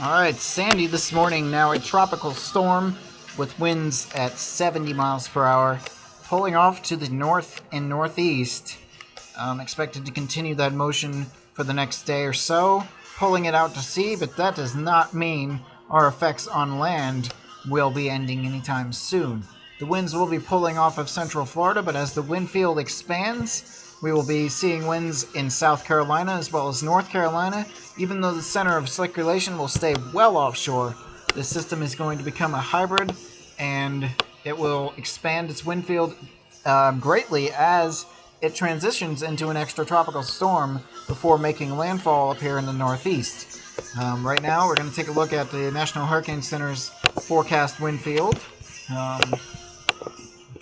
Alright, Sandy this morning, now a tropical storm with winds at 70 miles per hour, pulling off to the north and northeast. Expected to continue that motion for the next day or so, pulling it out to sea, but that does not mean our effects on land will be ending anytime soon. The winds will be pulling off of central Florida, but as the wind field expands, we will be seeing winds in South Carolina as well as North Carolina. Even though the center of circulation will stay well offshore, this system is going to become a hybrid, and it will expand its wind field greatly as it transitions into an extratropical storm before making landfall up here in the northeast. Right now, we're going to take a look at the National Hurricane Center's forecast wind field.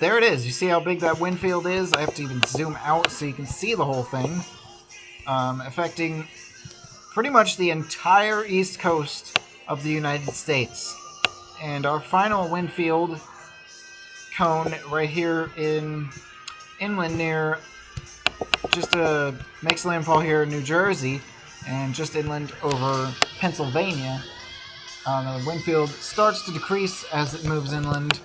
There it is. You see how big that wind field is? I have to even zoom out so you can see the whole thing. Affecting pretty much the entire east coast of the United States. And our final wind field cone right here in inland near just makes landfall here in New Jersey and just inland over Pennsylvania. The wind field starts to decrease as it moves inland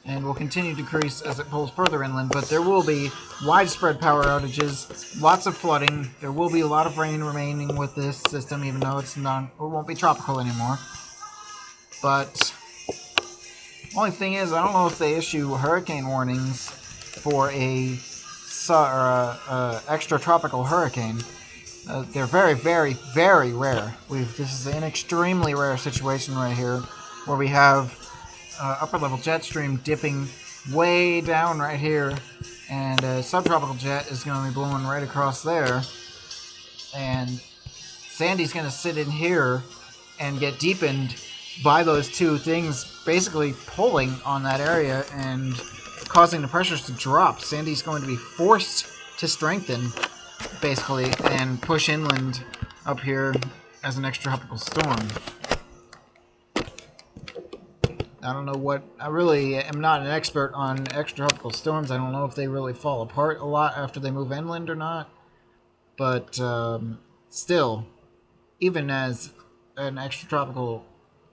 and will continue to decrease as it pulls further inland, but there will be widespread power outages, lots of flooding. There will be a lot of rain remaining with this system, even though it won't be tropical anymore. But only thing is, I don't know if they issue hurricane warnings for a extratropical hurricane. They're very, very, very rare. This is an extremely rare situation right here, where we have upper level jet stream dipping way down right here, and a subtropical jet is going to be blowing right across there, and Sandy's going to sit in here and get deepened by those two things basically pulling on that area and causing the pressures to drop. Sandy's going to be forced to strengthen basically and push inland up here as an extratropical storm. I don't know what... I really am not an expert on extratropical storms. I don't know if they really fall apart a lot after they move inland or not. But still, even as an extratropical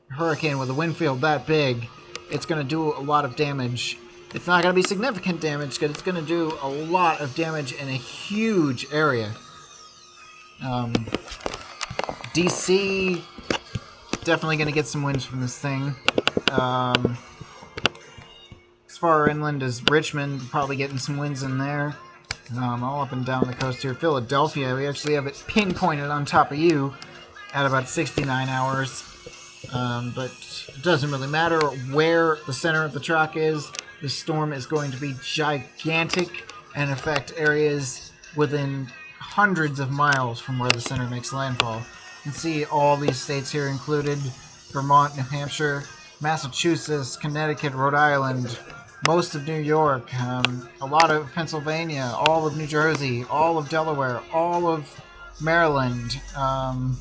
hurricane with a wind field that big, it's going to do a lot of damage. It's not going to be significant damage, but it's going to do a lot of damage in a huge area. DC, definitely going to get some winds from this thing. As far inland as Richmond, probably getting some winds in there. All up and down the coast here. Philadelphia, we actually have it pinpointed on top of you at about 69 hours. But it doesn't really matter where the center of the track is. The storm is going to be gigantic and affect areas within hundreds of miles from where the center makes landfall. You can see all these states here included: Vermont, New Hampshire, Massachusetts, Connecticut, Rhode Island, most of New York, a lot of Pennsylvania, all of New Jersey, all of Delaware, all of Maryland, a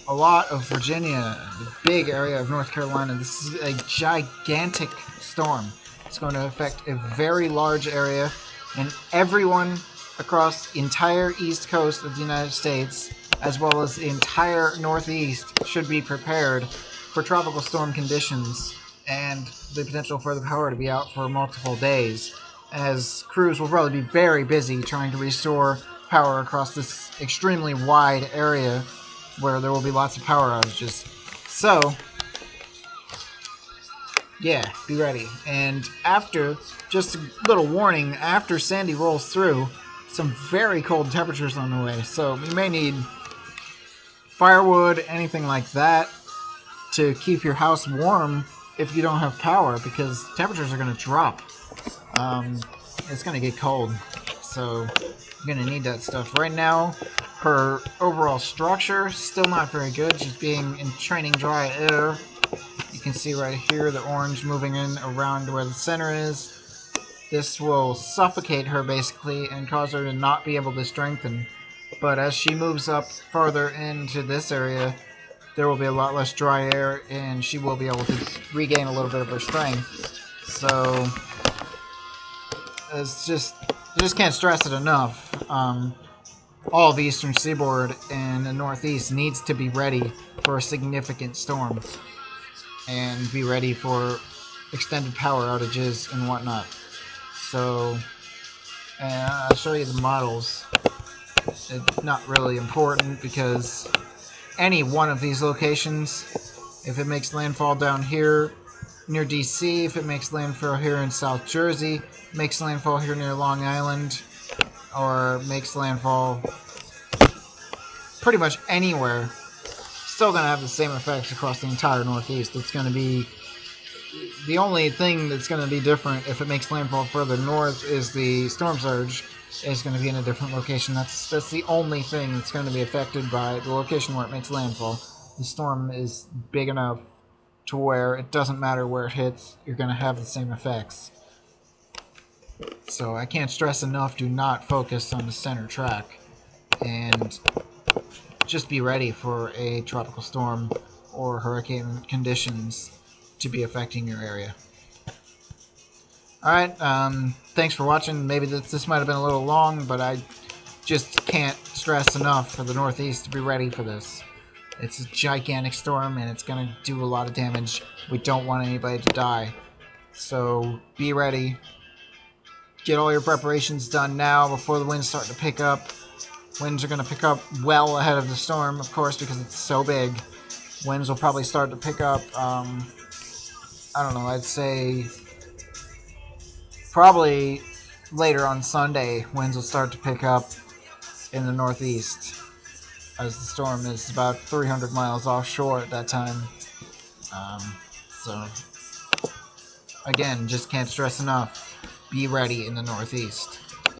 lot of Virginia, the big area of North Carolina. This is a gigantic storm. It's going to affect a very large area, and everyone across the entire east coast of the United States, as well as the entire northeast, should be prepared for tropical storm conditions and the potential for the power to be out for multiple days, as crews will probably be very busy trying to restore power across this extremely wide area where there will be lots of power outages. So, yeah, be ready. And after, just a little warning, after Sandy rolls through, some very cold temperatures on the way. So you may need firewood, anything like that, to keep your house warm if you don't have power, because temperatures are going to drop. It's going to get cold, so you're going to need that stuff. Right now, her overall structure, still not very good, just being in training dry air. You can see right here the orange moving in around where the center is. This will suffocate her basically and cause her to not be able to strengthen. But as she moves up farther into this area, there will be a lot less dry air, and she will be able to regain a little bit of her strength. So, it's just, you just can't stress it enough. all of the eastern seaboard and the northeast needs to be ready for a significant storm and be ready for extended power outages and whatnot. So, I'll show you the models. It's not really important because any one of these locations, if it makes landfall down here near DC, if it makes landfall here in South Jersey, makes landfall here near Long Island, or makes landfall pretty much anywhere, still going to have the same effects across the entire Northeast. It's going to be the only thing that's going to be different if it makes landfall further north is the storm surge is going to be in a different location. That's the only thing that's going to be affected by the location where it makes landfall. The storm is big enough to where it doesn't matter where it hits, you're going to have the same effects. So I can't stress enough, do not focus on the center track and just be ready for a tropical storm or hurricane conditions to be affecting your area. Alright, thanks for watching. Maybe this might have been a little long, but I just can't stress enough for the Northeast to be ready for this. It's a gigantic storm, and it's going to do a lot of damage. We don't want anybody to die. So, be ready. Get all your preparations done now before the winds start to pick up. Winds are going to pick up well ahead of the storm, of course, because it's so big. Winds will probably start to pick up, I don't know, I'd say probably later on Sunday, winds will start to pick up in the Northeast, as the storm is about 300 miles offshore at that time. So, again, just can't stress enough, be ready in the Northeast.